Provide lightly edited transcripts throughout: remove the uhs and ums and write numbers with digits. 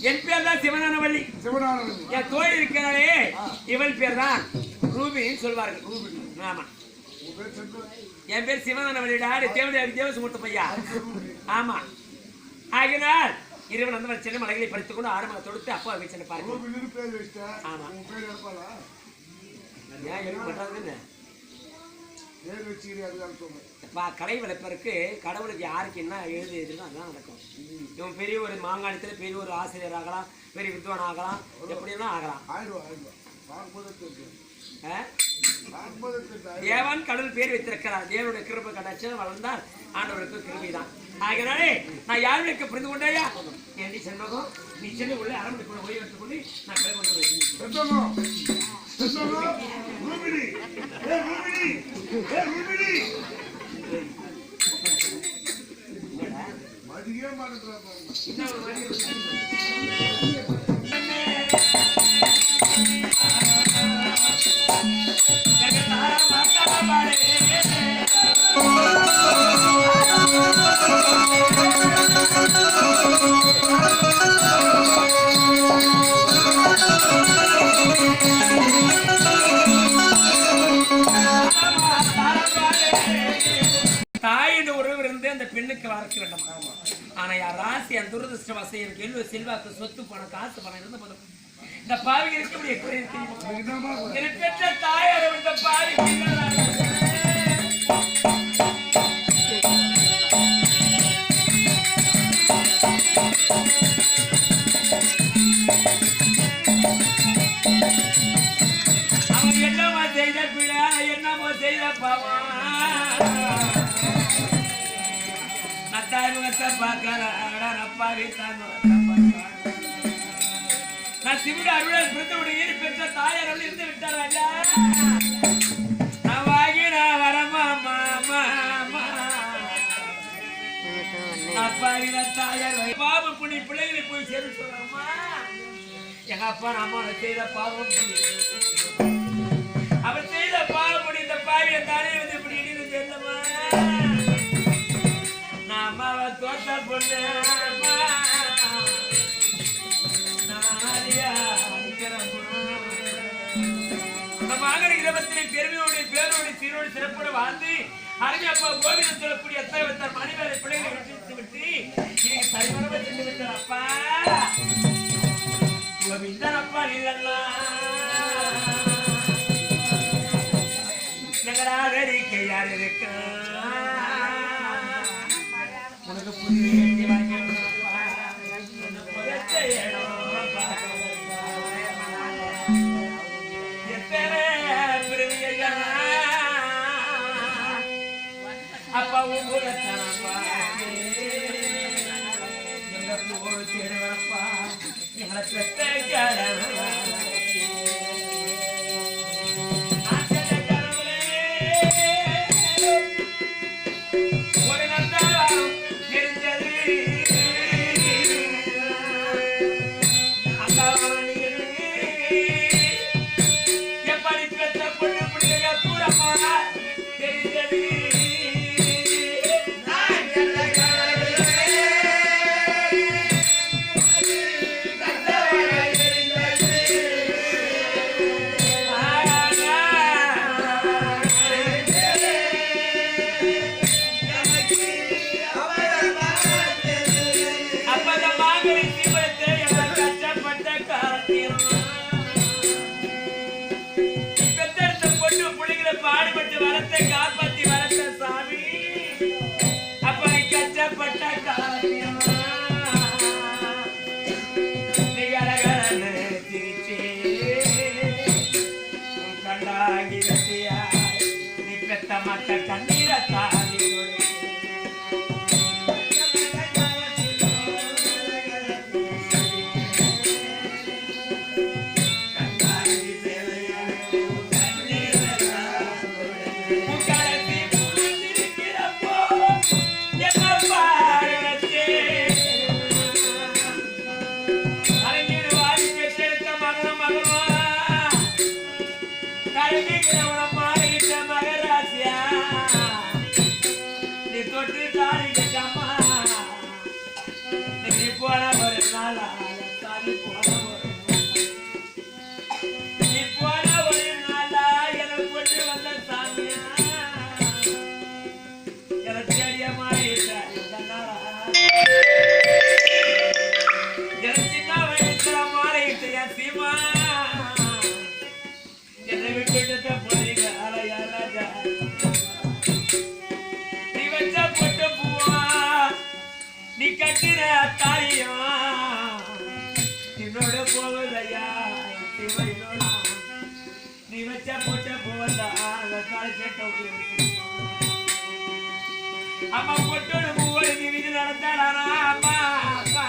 என் பேர் தான் சிவனானவள்ளி. என் தோழி இருக்கிறாரே இவள் பேர் தான் ரூபின்னு சொல்வார்கள். ஆமா, என் பேர் சிவனானவள்ளிடா. தேவசுமூர்த்த பையா. ஆமா, ஆகினால் இறைவன் அந்த சின்ன மலைகளை படித்துக் கொண்டு ஆரம்ப தொடுத்து அப்பா வச்சு பாருங்க. ஆமா, கலை வளர்ப்பதற்கு கடவுளுக்கு யாருக்கு என்ன எழுதியதுன்னு அதுதான் நடக்கும். இவன் பெரிய ஒரு மாங்காலத்துல பெரிய ஒரு ஆசிரியர் ஆகலாம், பெரிய வித்வான் ஆகலாம், எப்படின்னா ஆகலாம். தேவன் கடவுள் பேர் வைத்திருக்கிறார். தேவனுடைய கிருபை கடாட்சம் வளர்ந்தால் ஆண்டவருக்கு கிருபைதான். ஆகினாலே நான் யாருக்கு புரிந்து கொண்டேயா என்று செல்வதும் நீ சென்று உள்ள அரண்மனை ஓய்வு எடுத்துக் கொண்டு நான் பிறகு பெண்ணுக்கு வளர்க்க வேண்டும். ஆனா யார் ராசி அந்த துரதிருஷ்டவாசி எனக்கு செல்வாக்கு சொத்து பணம் காசு பணம் இருந்த போதும் இந்த பாவி இருக்கக்கூடிய பெற்ற தாயார் இந்த பாவி அவன் என்னமா செய்த பிள்ளை என்னமோ செய்த பாவம் நான் சிவட அருள் பிறந்தவுடைய பெற்ற தாயார் அவள் இருந்து விட்டார். நான் வாங்கி நான் வரமா அப்பாவின தாயார் பாவ புண்ணி பிள்ளைகளை போய் சேர சொல்றமா. எங்க அப்பா அம்மா செய்த பாவம் புண்ணி அவர் செய்த பாவம் புண்ணி இந்த பாவிய தானே வந்து இப்படி இடிந்து செல்லமா. அம்மாவை தோட்ட பொண்ணு மகன் கிரமத்திலே பெருமையோடு பேரோடு சீரோடு சிறப்போடு வாழ்ந்து அருமை அப்பா கோவிலம் சொல்லக்கூடிய அத்தாவத்தார் மணிவேலை பிள்ளைகளை விட்டு விட்டு இன்னைக்கு சரிவரமா சென்று விட்டார். அப்பா கோவிந்தன் அப்பா இல்லைன்னா எங்களா வேடிக்கை யார் இருக்கா உனக்கு புரிய அப்பா தேடுவப்பா எங்களை பெற்ற நீ கட்டின தாலியும் என்னோட போவதையா நீ வச்ச போட்ட போவதா அந்த தாலி கேட்ட அம்மா பொட்டோடு பூவோடு நீ வீடு நடந்தாடா அம்மா அப்பா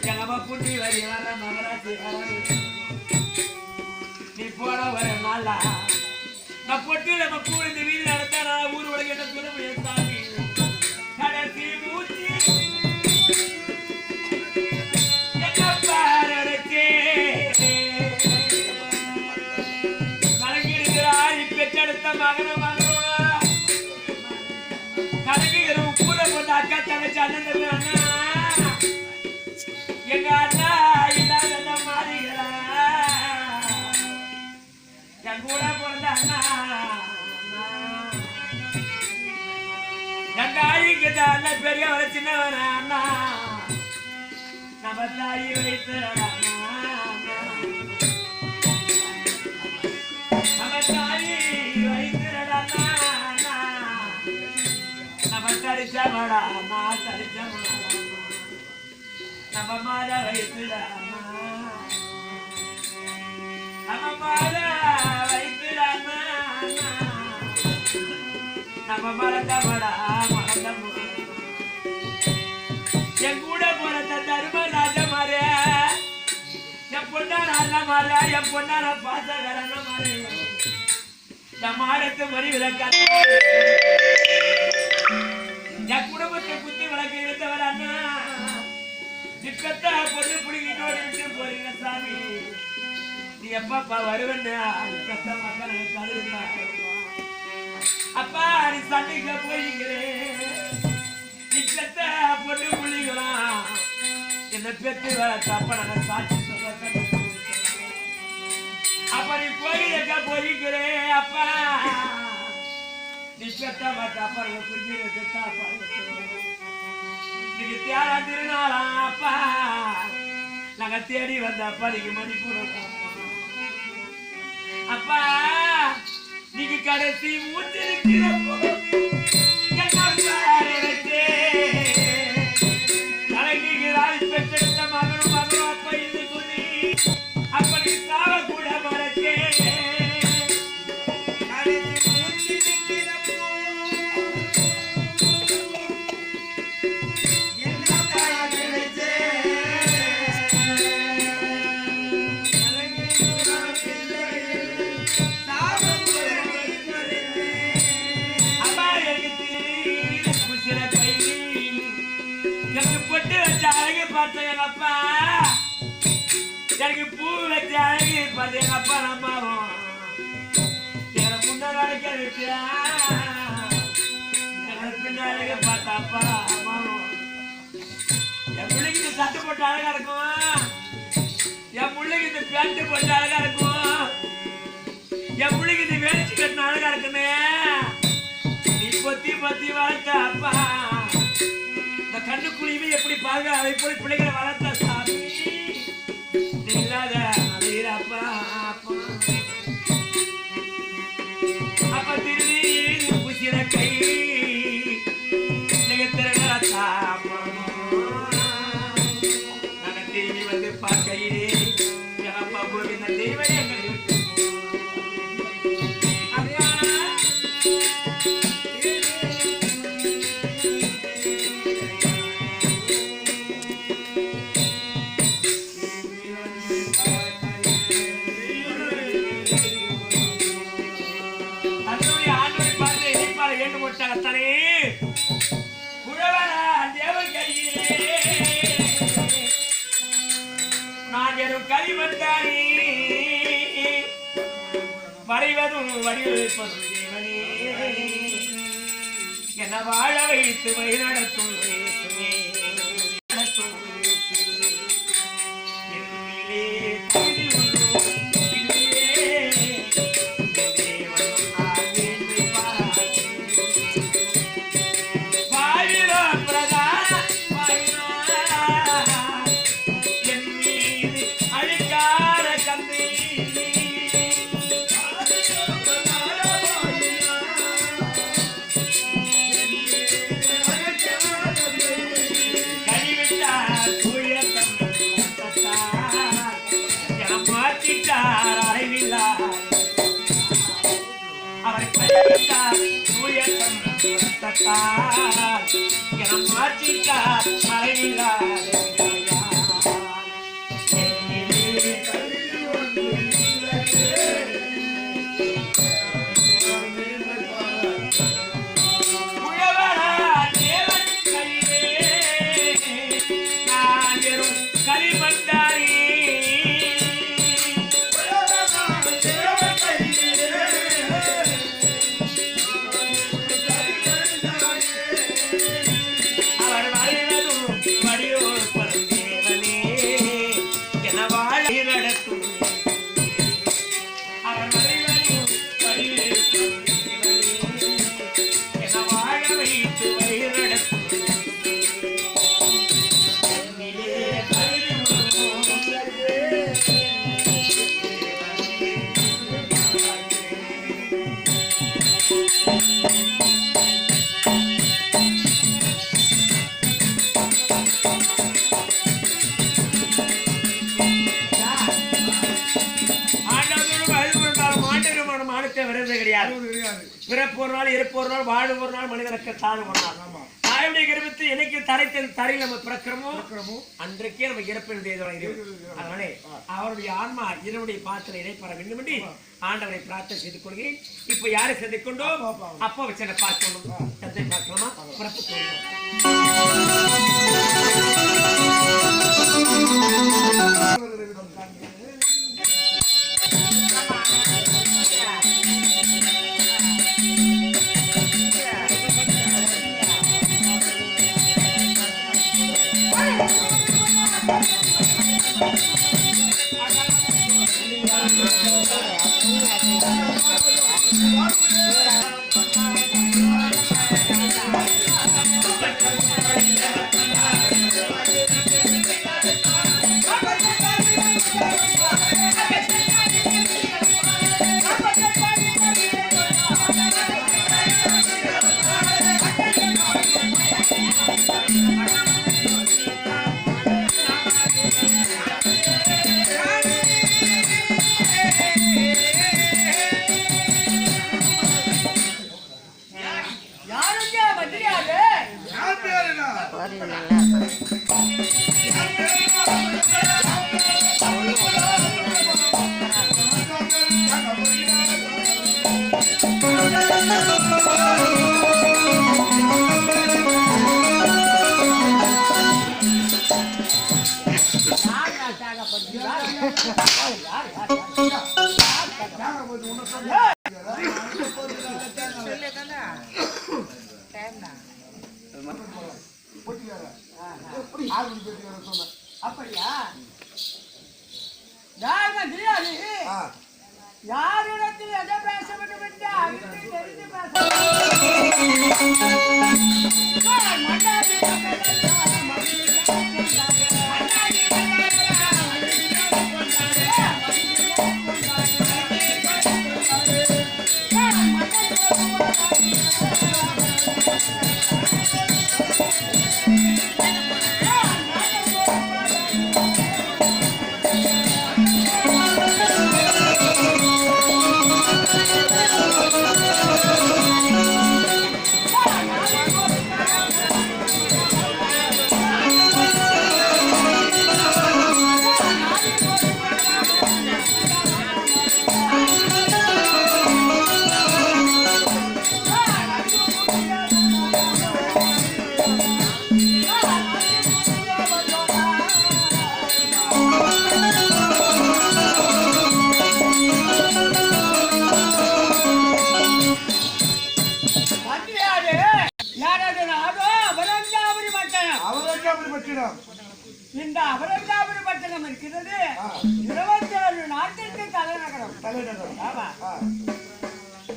எங்க அம்மா புண்ணி வரி வர மகராசி நீ போட வர நாளா நான் பொட்டு நம்ம கூட இந்த வீடு நடந்தாடா ஊர் உலக என்ன சொல்ல முடியாது சாமி கடைசி மூச்சு என்ன பாரடச்சே கலங்கிருக்கிறார் பெற்றெடுத்த மகன மகனோட கலங்கிரும் கூட போட்ட அக்கா தங்கச்சி அண்ணன் அண்ணா எங்க அண்ணா இல்லாத மாறிகளா என் கூட பிறந்த அண்ணா என் தாய்க்கு தான் பெரியவர சின்னவன அண்ணா நம்ம தாயி வைத்து நம்ம தாயி வைத்திரடா நம்ம தரிச்சமடா நான் தரிச்சமடா நம்ம மாத வைத்திடா நம்ம மாத வைத்திடா நம்ம மறந்தமடா மறந்தம் என் கூட போறத தர்மராஜ மாற என் பொண்ணான அல்ல மாற என் பொண்ணான பாசகரன மாற என் மாடத்து மணி விளக்க என் குடும்பத்தை குத்தி விளக்கு இருந்தவர் அண்ணா சிக்கத்த பொண்ணு பிடிக்கிட்டோடு விட்டு போறீங்க சாமி நீ எப்பப்பா வருவன்னு கத்த மக்கள் கருதுமா அப்பா நீ சண்டைக்கு போய்கிறேன் நீ பெத்த பொண்ணு புள்ளிக்கலாம் என்ன பெற்று அப்ப நான் சாட்சி சொல்ல அப்ப நீ கோயிலுக்க போய்கிறேன் அப்பா நீ பெத்த மாட்டா பாருங்க புரிஞ்சு பெத்தா பாருங்க நீங்க தேடா திருநாளா அப்பா நாங்க தேடி வந்த அப்பா நீங்க மணிப்பூர் அப்பா நீங்க கடைசி மூச்சிருக்கிறப்போ கலங்குகிறாள் பெற்றெடுத்த மகனும் மகனும் அப்ப இது சொல்லி அப்படி சாவ கூட மறச்சே அப்பா எனக்கு பூ வச்ச அழகி பார்த்து எங்க அப்பா அம்மாவும் எங்களை முன்னாடி வச்சா எங்களை பின்னாடி பார்த்தா அப்பா அம்மாவும் என் பிள்ளைக்கு இந்த சட்டை போட்டு அழகா இருக்கும் என் பிள்ளைக்கு இந்த பேண்ட் போட்டு அழகா இருக்கும் என் பிள்ளைக்கு இந்த வேடிச்சு கட்டின அழகா இருக்குன்னு நீ பொத்தி பொத்தி வளர்த்த அப்பா கண்ணுக்குழியுமே எப்படி பாருங்க அதை போய் பிள்ளைகளை வளர்த்த சாமி நீ இல்லாத அழகிறப்பா அப்ப திருடி புசிற கை நீங்க திறனத்தா நாங்க திரும்பி வந்து பார்க்கையிலே அப்பா போய் இந்த தெய்வம் எங்களை கரிமத்தாரி வரைவதும் வடிவமைப்பதும் தேவனே என்ன வாழ வைத்து வழி நடத்தும் பிறப்பு ஒரு நாள் இருப்பு ஒரு நாள் வாழும் ஒரு நாள் மனிதனுக்கு தாழும் ஒரு நாள் தாயுடைய கர்ப்பத்தை என்னைக்கு தரையில் நம்ம பிறக்கிறோமோ அன்றைக்கே நம்ம இறப்பின் அதனாலே அவருடைய ஆன்மா இதனுடைய பாத்திர இடைப்பெற வேண்டும் என்று ஆண்டவரை பிரார்த்தனை செய்து கொள்கிறேன். இப்ப யாரை சந்திக் கொண்டோம் அப்பா வச்சு பார்க்கணும் சந்தை பார்க்கலாமா பிறப்பு அப்படியா யாரிடத்தில் எதை பேச வேண்டும் என்று அறிந்து தெரிந்து பேச இந்த அபரஞ்சாபுரி பட்டணம் இருக்கிறது 27 நாட்டிற்கு தலைநகரம்.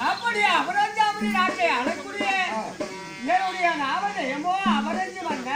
அப்படி அபரஞ்சாபுரி நாட்டை அழக்கூடிய என்னுடைய நாவல் எமோ அபரஞ்சு வந்த